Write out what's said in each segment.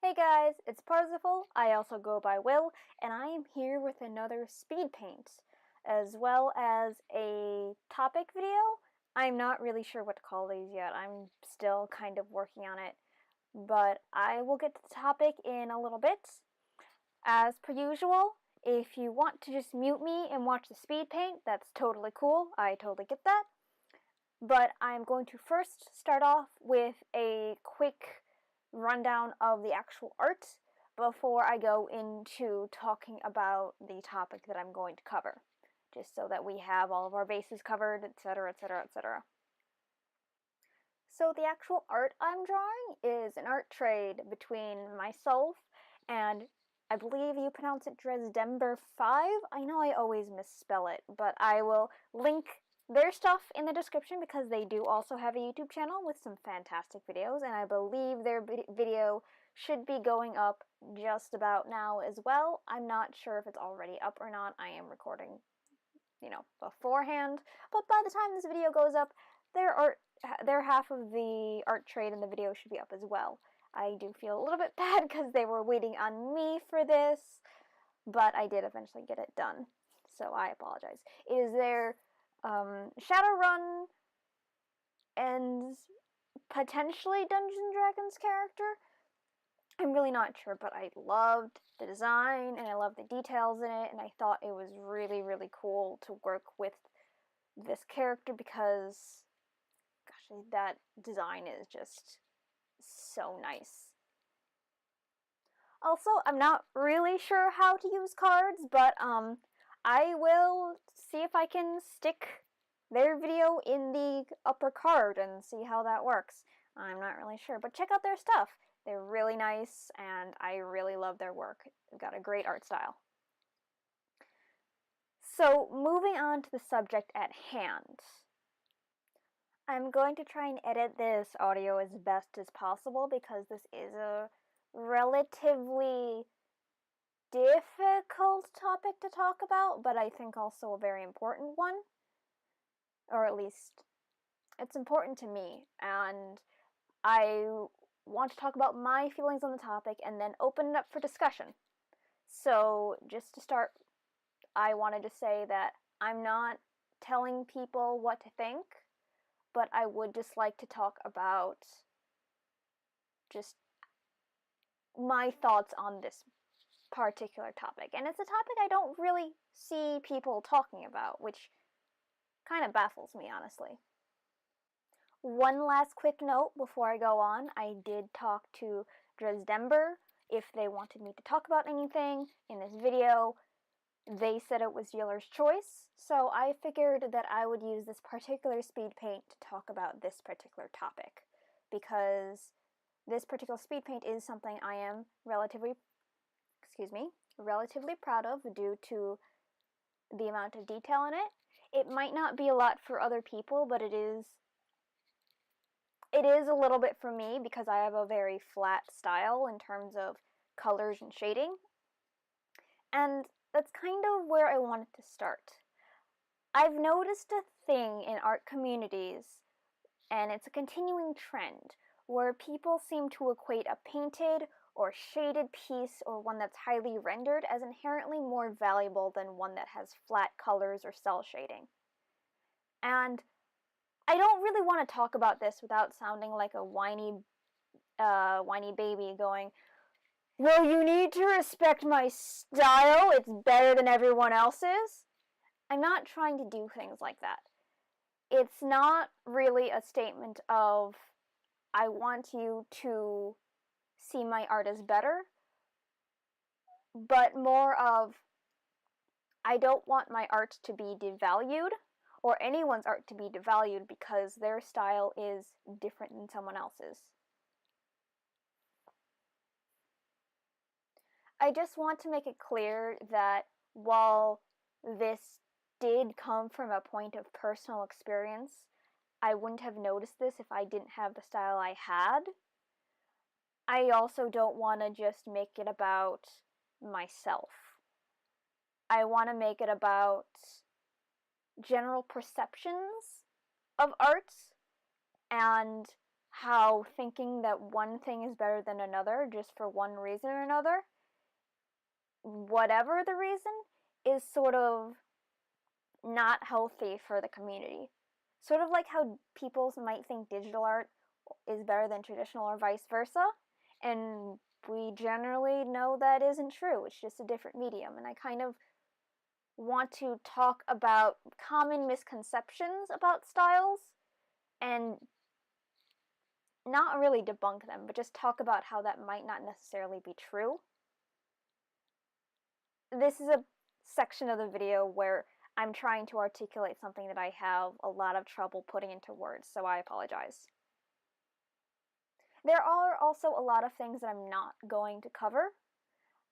Hey guys, it's Parzival, I also go by Will, and I am here with another Speedpaint, as well as a topic video. I'm not really sure what to call these yet, I'm still kind of working on it, but I will get to the topic in a little bit. As per usual, if you want to just mute me and watch the Speedpaint, that's totally cool, I totally get that. But I'm going to first start off with a quick rundown of the actual art before I go into talking about the topic that I'm going to cover, just so that we have all of our bases covered, etc., etc., etc. So the actual art I'm drawing is an art trade between myself and, I believe you pronounce it Dresdember 5. I know I always misspell it, but I will link their stuff in the description because they do also have a YouTube channel with some fantastic videos, and I believe their video should be going up just about now as well. I'm not sure if it's already up or not. I am recording, beforehand, but by the time this video goes up, their half of the art trade in the video should be up as well. I do feel a little bit bad because they were waiting on me for this, but I did eventually get it done, so I apologize. It is their Shadowrun and potentially Dungeons & Dragons character. I'm really not sure, but I loved the design and I loved the details in it, and I thought it was really, really cool to work with this character because, gosh, that design is just so nice. Also, I'm not really sure how to use cards, but I will see if I can stick their video in the upper card and see how that works. I'm not really sure, but check out their stuff. They're really nice, and I really love their work. They've got a great art style. So, moving on to the subject at hand. I'm going to try and edit this audio as best as possible because this is a relatively difficult topic to talk about, but I think also a very important one. Or at least, it's important to me, and I want to talk about my feelings on the topic and then open it up for discussion. So, just to start, I wanted to say that I'm not telling people what to think, but I would just like to talk about just my thoughts on this particular topic. And it's a topic I don't really see people talking about, which kind of baffles me, honestly. One last quick note before I go on. I did talk to Dresdember if they wanted me to talk about anything in this video. They said it was dealer's choice, so I figured that I would use this particular speed paint to talk about this particular topic, because this particular speed paint is something I am relatively proud of due to the amount of detail in it. It might not be a lot for other people, but it is a little bit for me because I have a very flat style in terms of colors and shading. And that's kind of where I wanted to start. I've noticed a thing in art communities, and it's a continuing trend, where people seem to equate a painted or shaded piece or one that's highly rendered as inherently more valuable than one that has flat colors or cell shading. And I don't really want to talk about this without sounding like a whiny baby going, "Well, you need to respect my style, it's better than everyone else's." I'm not trying to do things like that. It's not really a statement of, I want you to see my art as better, but more of, I don't want my art to be devalued, or anyone's art to be devalued because their style is different than someone else's. I just want to make it clear that while this did come from a point of personal experience, I wouldn't have noticed this if I didn't have the style I had. I also don't want to just make it about myself. I want to make it about general perceptions of art and how thinking that one thing is better than another just for one reason or another, whatever the reason, is sort of not healthy for the community. Sort of like how people might think digital art is better than traditional or vice versa, and we generally know that isn't true. It's just a different medium, and I kind of want to talk about common misconceptions about styles and not really debunk them, but just talk about how that might not necessarily be true. This is a section of the video where I'm trying to articulate something that I have a lot of trouble putting into words, so I apologize. There are also a lot of things that I'm not going to cover.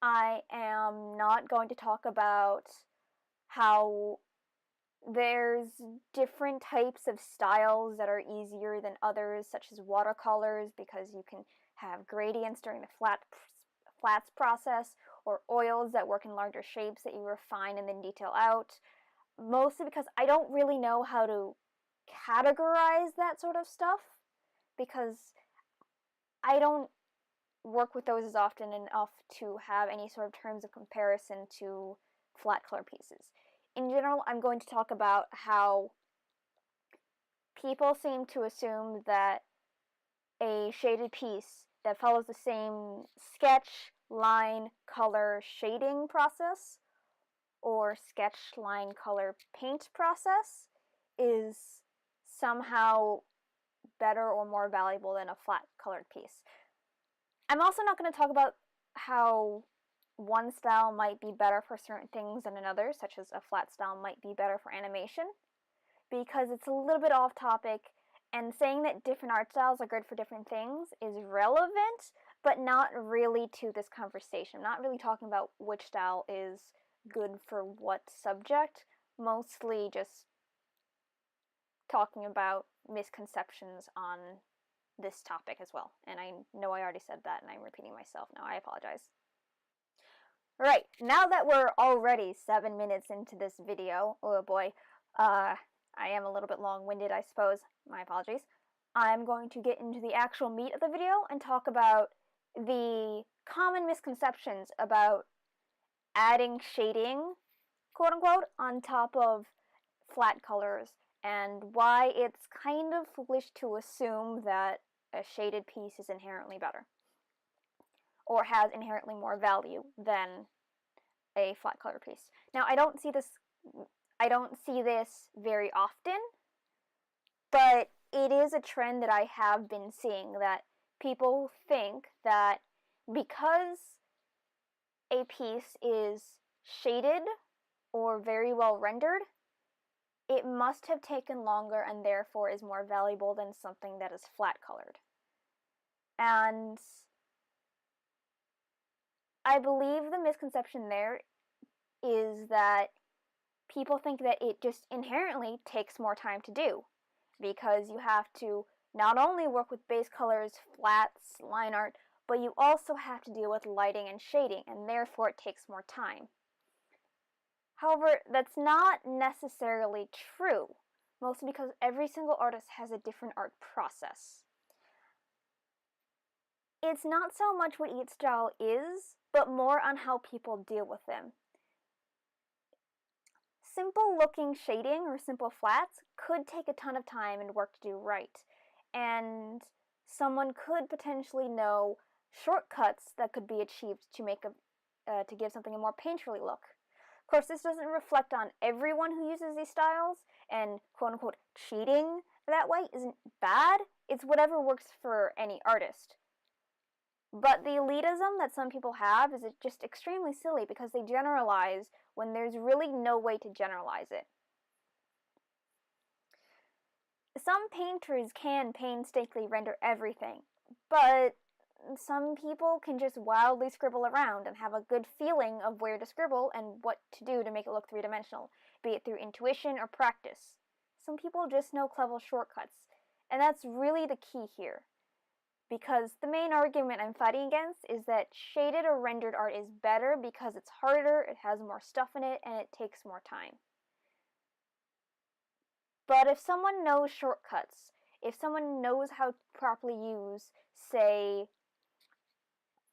I am not going to talk about how there's different types of styles that are easier than others, such as watercolors, because you can have gradients during the flats process, or oils that work in larger shapes that you refine and then detail out. Mostly because I don't really know how to categorize that sort of stuff, because I don't work with those as often enough to have any sort of terms of comparison to flat color pieces. In general, I'm going to talk about how people seem to assume that a shaded piece that follows the same sketch, line, color, shading process, or sketch, line, color, paint process is somehow better or more valuable than a flat colored piece. I'm also not going to talk about how one style might be better for certain things than another, such as a flat style might be better for animation, because it's a little bit off topic, and saying that different art styles are good for different things is relevant, but not really to this conversation. I'm not really talking about which style is good for what subject, mostly just talking about misconceptions on this topic as well. And I know I already said that and I'm repeating myself now. I apologize. Alright, now that we're already 7 minutes into this video, oh boy, I am a little bit long-winded, I suppose. My apologies. I'm going to get into the actual meat of the video and talk about the common misconceptions about adding shading, quote-unquote, on top of flat colors, and why it's kind of foolish to assume that a shaded piece is inherently better or has inherently more value than a flat color piece. Now, I don't see this very often, but it is a trend that I have been seeing, that people think that because a piece is shaded or very well rendered, it must have taken longer and therefore is more valuable than something that is flat colored. And I believe the misconception there is that people think that it just inherently takes more time to do, because you have to not only work with base colors, flats, line art, but you also have to deal with lighting and shading, and therefore it takes more time. However, that's not necessarily true, mostly because every single artist has a different art process. It's not so much what each style is, but more on how people deal with them. Simple looking shading or simple flats could take a ton of time and work to do right, and someone could potentially know shortcuts that could be achieved to give something a more painterly look. Of course, this doesn't reflect on everyone who uses these styles, and quote-unquote cheating that way isn't bad. It's whatever works for any artist. But the elitism that some people have is just extremely silly, because they generalize when there's really no way to generalize it. Some painters can painstakingly render everything, but some people can just wildly scribble around and have a good feeling of where to scribble and what to do to make it look three-dimensional, be it through intuition or practice. Some people just know clever shortcuts, and that's really the key here. Because the main argument I'm fighting against is that shaded or rendered art is better because it's harder, it has more stuff in it, and it takes more time. But if someone knows shortcuts, If someone knows how to properly use, say,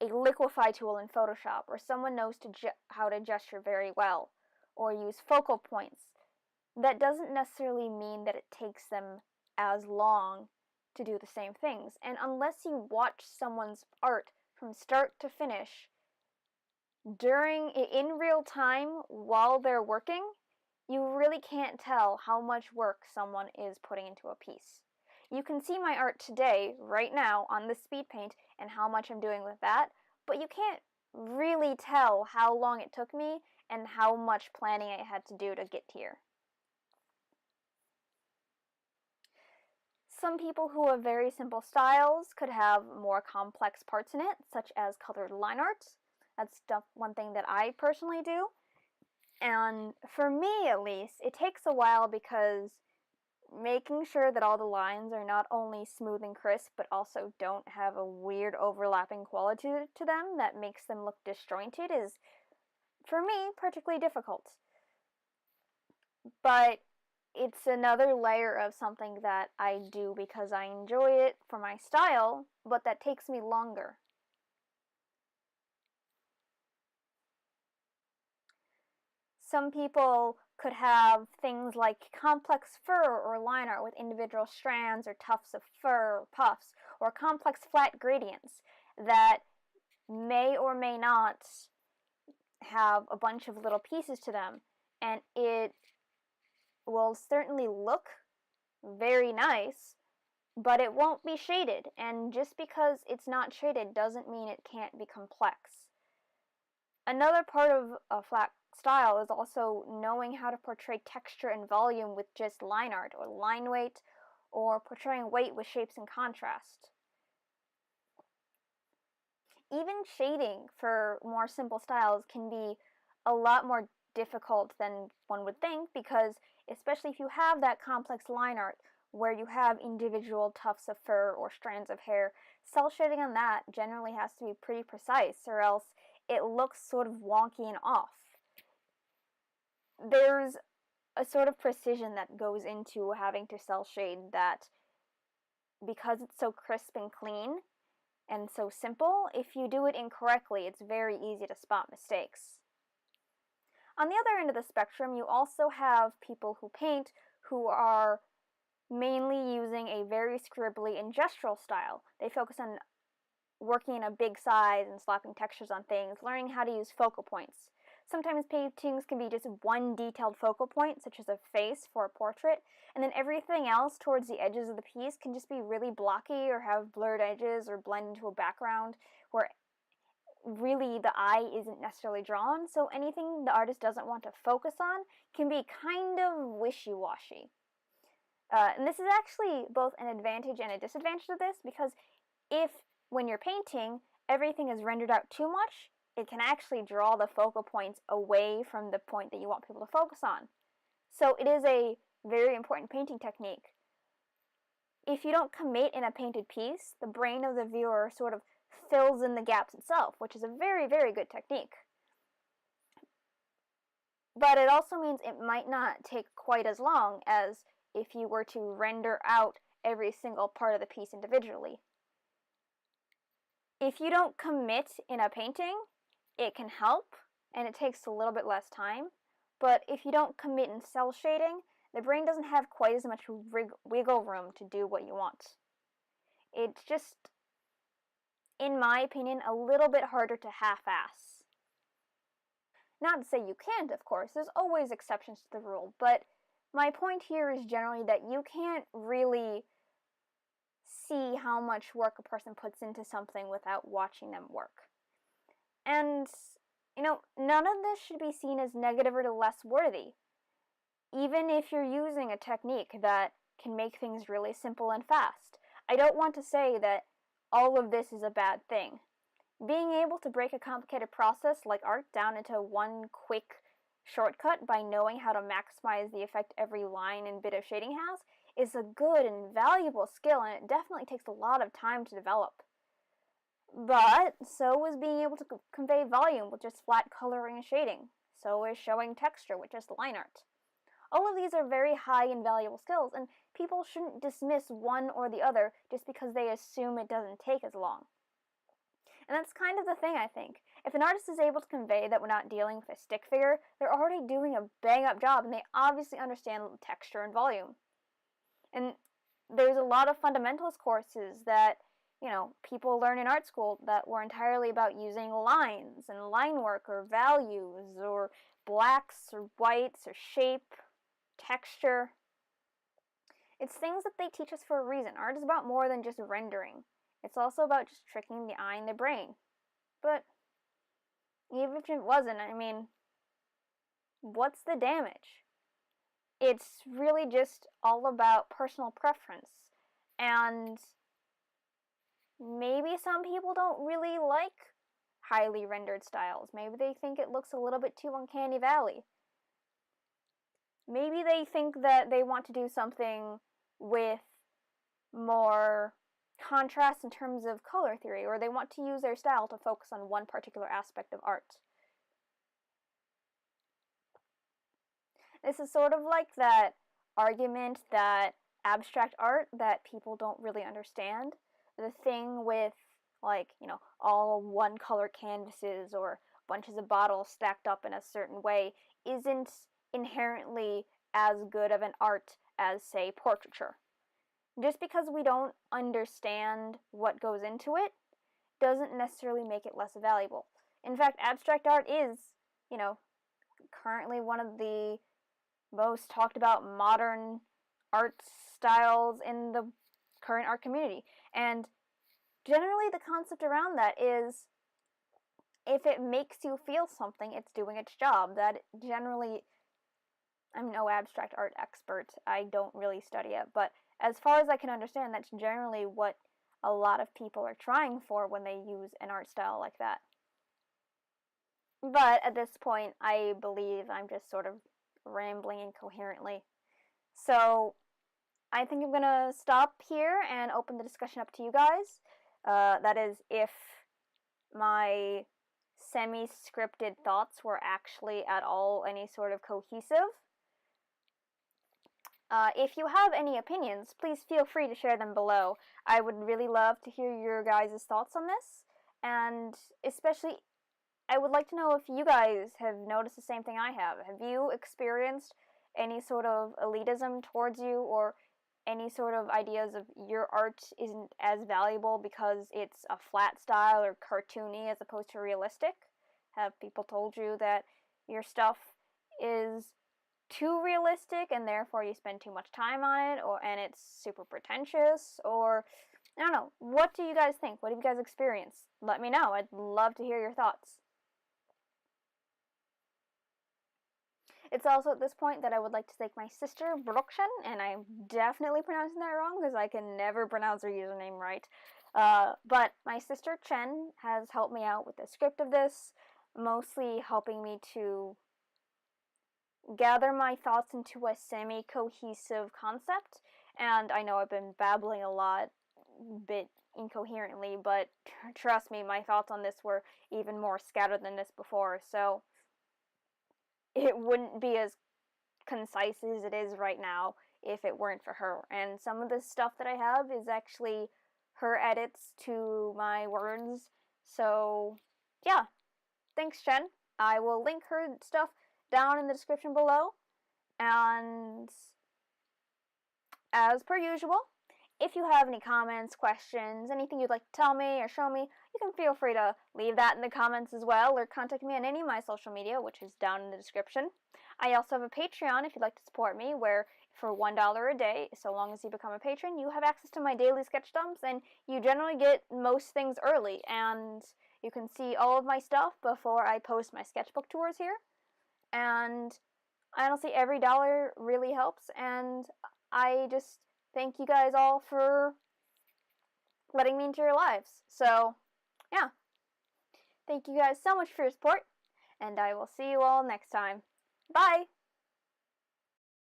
a liquify tool in Photoshop, or someone knows how to gesture very well, or use focal points, that doesn't necessarily mean that it takes them as long to do the same things. And unless you watch someone's art from start to finish in real time while they're working, you really can't tell how much work someone is putting into a piece. You can see my art today, right now, on the Speedpaint and how much I'm doing with that, but you can't really tell how long it took me and how much planning I had to do to get here. Some people who have very simple styles could have more complex parts in it, such as colored line art. That's one thing that I personally do. And for me, at least, it takes a while because making sure that all the lines are not only smooth and crisp, but also don't have a weird overlapping quality to them that makes them look disjointed is, for me, particularly difficult. But it's another layer of something that I do because I enjoy it for my style, but that takes me longer. Some people could have things like complex fur or line art with individual strands or tufts of fur or puffs, or complex flat gradients that may or may not have a bunch of little pieces to them, and it will certainly look very nice, but it won't be shaded, and just because it's not shaded doesn't mean it can't be complex. Another part of a flat style is also knowing how to portray texture and volume with just line art or line weight, or portraying weight with shapes and contrast. Even shading for more simple styles can be a lot more difficult than one would think, because especially if you have that complex line art where you have individual tufts of fur or strands of hair, cell shading on that generally has to be pretty precise, or else it looks sort of wonky and off. There's a sort of precision that goes into having to cell shade that, because it's so crisp and clean and so simple, if you do it incorrectly, it's very easy to spot mistakes. On the other end of the spectrum, you also have people who paint who are mainly using a very scribbly and gestural style. They focus on working in a big size and slapping textures on things, learning how to use focal points. Sometimes paintings can be just one detailed focal point, such as a face for a portrait, and then everything else towards the edges of the piece can just be really blocky or have blurred edges or blend into a background where really the eye isn't necessarily drawn, so anything the artist doesn't want to focus on can be kind of wishy-washy. And this is actually both an advantage and a disadvantage of this, because if, when you're painting, everything is rendered out too much, it can actually draw the focal points away from the point that you want people to focus on. So it is a very important painting technique. If you don't commit in a painted piece, the brain of the viewer sort of fills in the gaps itself, which is a very, very good technique. But it also means it might not take quite as long as if you were to render out every single part of the piece individually. If you don't commit in a painting, it can help, and it takes a little bit less time, but if you don't commit in cell shading, the brain doesn't have quite as much wiggle room to do what you want. It's just, in my opinion, a little bit harder to half-ass. Not to say you can't, of course, there's always exceptions to the rule, but my point here is generally that you can't really see how much work a person puts into something without watching them work. And, none of this should be seen as negative or less worthy. Even if you're using a technique that can make things really simple and fast. I don't want to say that all of this is a bad thing. Being able to break a complicated process like art down into one quick shortcut by knowing how to maximize the effect every line and bit of shading has is a good and valuable skill, and it definitely takes a lot of time to develop. But so is being able to convey volume with just flat coloring and shading. So is showing texture with just line art. All of these are very high and valuable skills, and people shouldn't dismiss one or the other just because they assume it doesn't take as long. And that's kind of the thing, I think. If an artist is able to convey that we're not dealing with a stick figure, they're already doing a bang-up job, and they obviously understand texture and volume. And there's a lot of fundamentals courses that, people learn in art school that were entirely about using lines and line work or values or blacks or whites or shape, texture. It's things that they teach us for a reason. Art is about more than just rendering. It's also about just tricking the eye and the brain. But even if it wasn't, what's the damage? It's really just all about personal preference. And maybe some people don't really like highly rendered styles. Maybe they think it looks a little bit too uncanny valley. Maybe they think that they want to do something with more contrast in terms of color theory, or they want to use their style to focus on one particular aspect of art. This is sort of like that argument that abstract art that people don't really understand. The thing with, all one color canvases or bunches of bottles stacked up in a certain way isn't inherently as good of an art as, say, portraiture. Just because we don't understand what goes into it doesn't necessarily make it less valuable. In fact, abstract art is, currently one of the most talked about modern art styles in the current art community. And generally the concept around that is, if it makes you feel something, it's doing its job. That generally, I'm no abstract art expert. I don't really study it, but as far as I can understand, that's generally what a lot of people are trying for when they use an art style like that. But at this point, I believe I'm just sort of rambling incoherently. So I think I'm going to stop here and open the discussion up to you guys. That is, if my semi-scripted thoughts were actually at all any sort of cohesive. If you have any opinions, please feel free to share them below. I would really love to hear your guys' thoughts on this, and especially, I would like to know if you guys have noticed the same thing I have. Have you experienced any sort of elitism towards you, or any sort of ideas of your art isn't as valuable because it's a flat style or cartoony as opposed to realistic? Have people told you that your stuff is too realistic and therefore you spend too much time on it, and it's super pretentious? Or I don't know, what do you guys think? What have you guys experienced? Let me know. I'd love to hear your thoughts. It's also at this point that I would like to thank my sister, Brookshen, and I'm definitely pronouncing that wrong because I can never pronounce her username right. But my sister, Chen, has helped me out with the script of this, mostly helping me to gather my thoughts into a semi-cohesive concept. And I know I've been babbling a lot, bit incoherently, but trust me, my thoughts on this were even more scattered than this before, so it wouldn't be as concise as it is right now if it weren't for her. And some of the stuff that I have is actually her edits to my words. So yeah, thanks, Jen. I will link her stuff down in the description below. And as per usual, if you have any comments, questions, anything you'd like to tell me or show me, you can feel free to leave that in the comments as well, or contact me on any of my social media, which is down in the description. I also have a Patreon if you'd like to support me, where for $1 a day, so long as you become a patron, you have access to my daily sketch dumps, and you generally get most things early, and you can see all of my stuff before I post my sketchbook tours here. And honestly, every dollar really helps, and I just thank you guys all for letting me into your lives. So, yeah. Thank you guys so much for your support, and I will see you all next time. Bye!